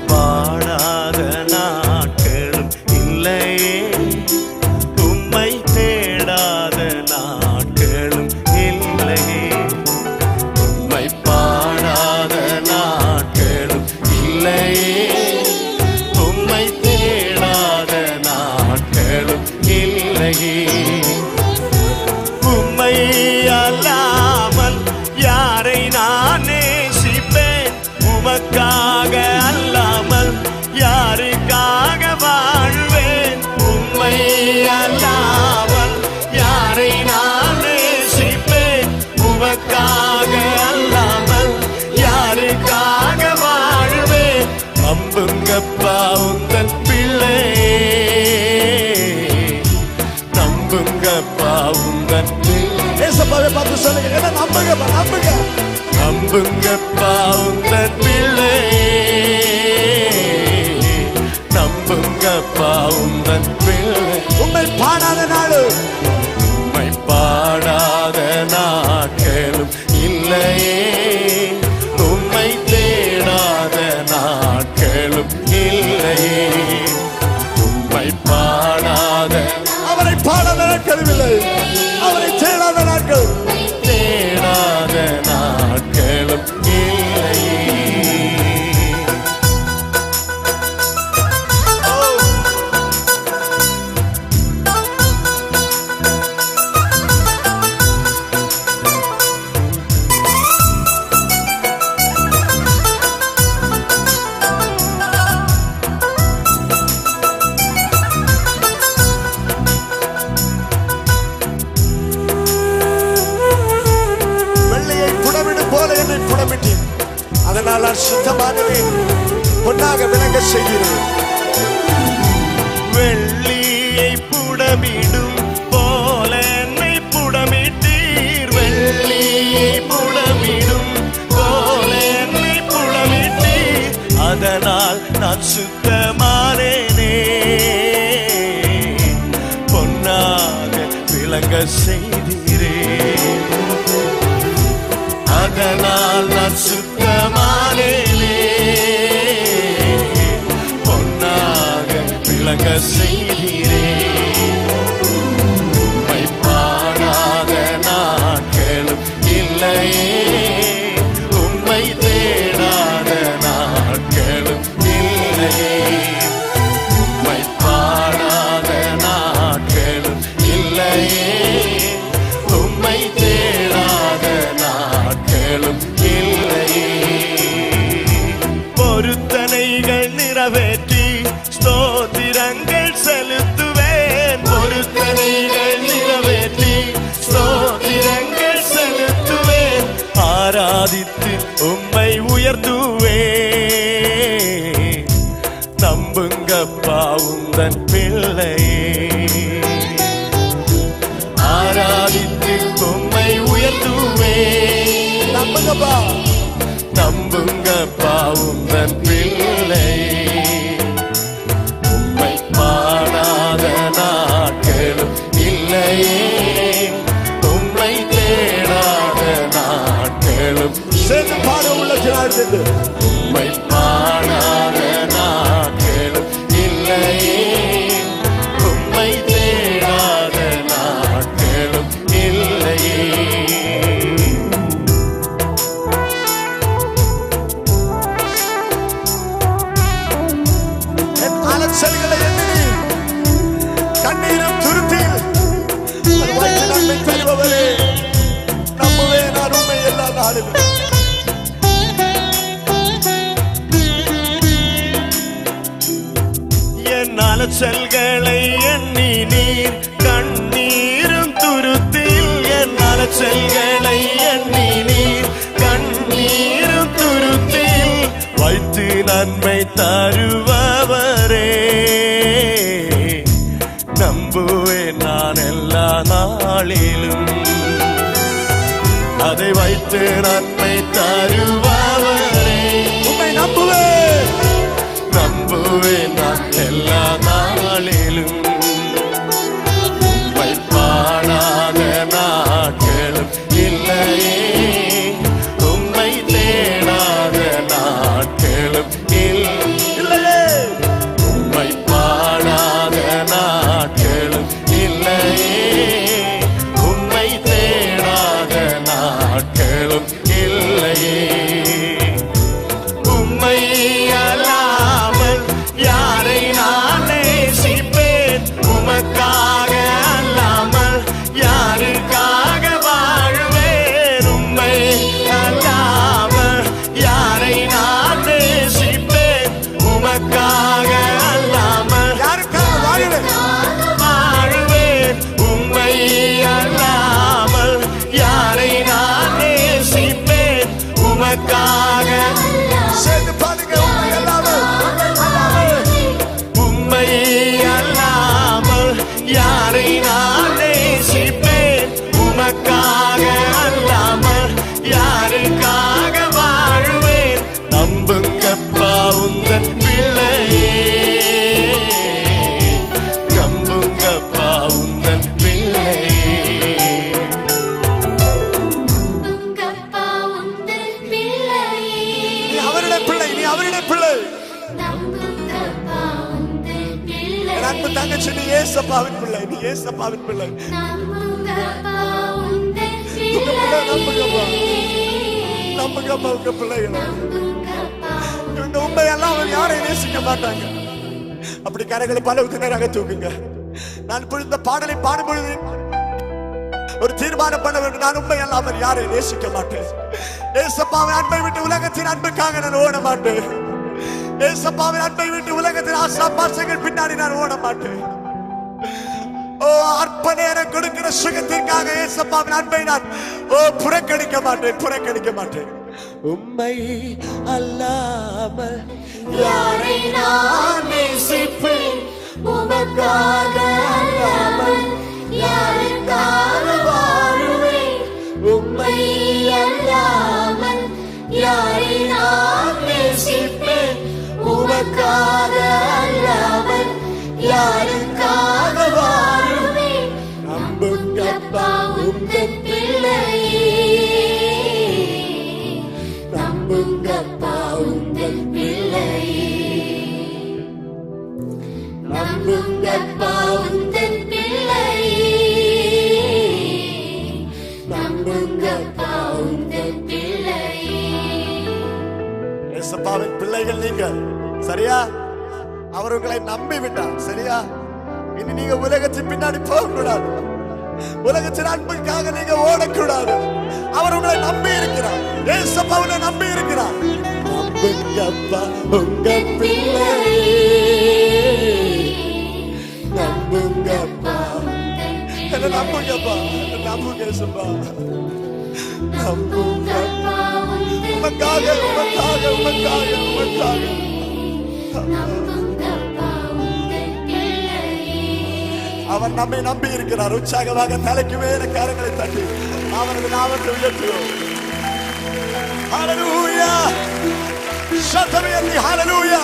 பாடாத நாட்களும் இல்லையே, உம்மை தேடாத நாட்களும் இல்லையே. உம்மை பாடாத நாட்களும் இல்லையே, உம்மை தேடாத நாட்களும் இல்லையே. உம்மை அல்லாமல் யாரை நான் நேசிப்பேன்? உமக்காக அல்லாமல் யாருக்காக வாழ்வேன்? உம்மை அல்லாமல் யாரை நான் நேசிப்பேன்? உமக்காக அல்லாமல் யாருக்காக வாழ்வேன்? நம்புங்கப்பா உந்தன் பிள்ளை, நம்புங்கப்பா உந்தன் பார்த்து சொல்லுங்க, நம்புங்கப்பா, நம்புங்க, நம்புங்கப்பா உந்தன் பிள்ளை, நம்புங்கப்பா உந்தன் பிள்ளை. உம்மை பாடாத நாடு, உம்மை பாடாத நாட்களும் இல்லையே, உம்மை தேடாத நாட்களும் இல்லையே. உம்மை பாடாத, அவரை பாடாத நாட்களும் இல்லை, அவரை தேடாத நாட்கள், தேடாத நாட்களும் இல்லையே. அதனால் நான் சுத்தமாகவே பொன்னாக விளங்க செய்கிறேன். வெள்ளியை புடமிடும் போல என்னை புடமிட்டீர், வெள்ளியை புடமிடும் போல என்னை புடமிட்டீர். அதனால் நான் சுத்தமானேனே, பொன்னாக விளங்க செய்தீரே. அதனால் நான் சுத்தமானேனே, பொன்னாக விளங்க செய்தீரே. உம்மை பாடாத நாட்களும் இல்லையே, உம்மை தேடாத நாட்களும் இல்லையே. உம்மை பாடாத நாட்களும் இல்லையே, உம்மை தேடாத நாட்களும் இல்லையே. பொருத்தனைகள் நிறைவேற்றி ஸ்தோத்திரங்கள் செலுத்துவேன், பொருத்தனைகள் நிறைவேற்றி ஸ்தோத்திரங்கள் செலுத்துவேன். ஆராதித்து உம்மை உயர்த்துவேன், நம்புங்கப்பா உந்தன் பிள்ளையே. ஆராதித்து உம்மை உயர்த்துவேன், நம்புங்கப்பா, நம்புங்கப்பா உந்தன் பிள்ளை. உம்மை பாடாத நாட்களும் இல்லையே, உம்மை தேடாத நாட்களும். சேர்ந்து பாட உள்ளத்தினால் சென்று உம்மை பாடாத நாட்களும் இல்லையே, உம்மை தேடாத நாட்களும் இல்லையே. அலச்சல்களை எண்ணி கண்ணீரும் துருத்தியில் நன்மை தருபவரே, நம்புவேன் நான் உண்மை எல்லா நாளிலும். என் அலச்சல்களை எண்ணி நீர் கண்ணீரும் துருத்தில், என் அலச்சல்களை எண்ணி நீர் கண்ணீரும் துருத்தில் வைத்து நன்மை தருபவரே, நம்புவேன் நான் எல்லா நாளிலும். அதை வைத்து நன்மை தருபவரே, உம்மை நம்புவேன், நம்புவேன் நான் எல்லா நாளிலும். உம்மை பாடாத நாட்களும் இல்லையே, உம்மை தேடாத நாட்களும் இல்லை. என் அன்பு தங்கச்சி, நீ ஏசப்பாவின் பிள்ளை, நீ ஏசப்பாவின் பிள்ளை. நம்புங்கப்பா உங்க பிள்ளைகளை. இந்த உண்மையெல்லாம் அவர் யாரையும் நேசிக்க மாட்டாங்க. அப்படி கரைகளை பல நேராக தூக்குங்க. நான் இந்த பாடலை பாடும் பொழுது ஒரு தீர்மானம் பண்ண வேண்டும். நான் உண்மை அல்லாமல் யாரை நேசிக்க மாட்டேன். ஏசப்பாவின் அன்பை விட்டு உலகத்தின் அன்புக்காக நான் ஓட மாட்டேன். ஏசப்பாவின் அன்பை விட்டு உலகத்தின் ஆசாபாசங்கள் பின்னாடி நான் ஓட மாட்டேன். ஓ, அற்ப நேரம் கொடுக்கிற சுகத்திற்காக ஏசப்பாவின் அன்பை நான் புறக்கணிக்க மாட்டேன், புறக்கணிக்க மாட்டேன். உண்மை அல்லாமல் யாரை நான் நேசிப்பேன், உமக்காக அல்லாமல் யாருக்காக வாழுவேன். உம்மை அல்லாமல் யாரை நான் நேசிப்பேன், உமக்காக அல்லாமல் யாருக்காக வாழுவேன். நம்புங்கப்பா உந்தன் பிள்ளையே, நம்புங்கப்பா உந்தன் பிள்ளையே, நம்புங்கப்பா உந்தன் பிள்ளையே, நம்புங்கப்பா உந்தன் பிள்ளையே. ஏசப்பாவின் பிள்ளைகள் நீங்கள், சரியா? அவர் உங்களை நம்பி விட்டார், சரியா? இனி நீங்க உலகத்தின் பின்னாடி போக கூடாது. உலகத்தின் அன்புக்காக நீங்க ஓடக்கூடாது. அவர் உங்களை நம்பி இருக்கிறார். ஏசப்பா உங்களை நம்பி இருக்கிறார். நம்புங்கப்பா உங்க பிள்ளையே, நம்புங்கப்பா, என்ன நம்புங்கப்பா, நம்புங்க ஏசப்பா, நம்புங்கப்பா. உமக்காக உமக்காக உமக்காக உமக்காக அவர் நம்மை நம்பி இருக்கிறார். உற்சாகமாக தலைக்கு மேல கரங்களை தட்டி அவரது நாமத்தை உயர்த்துவோம். ஹல்லேலூயா, சத்தமே ஹல்லேலூயா.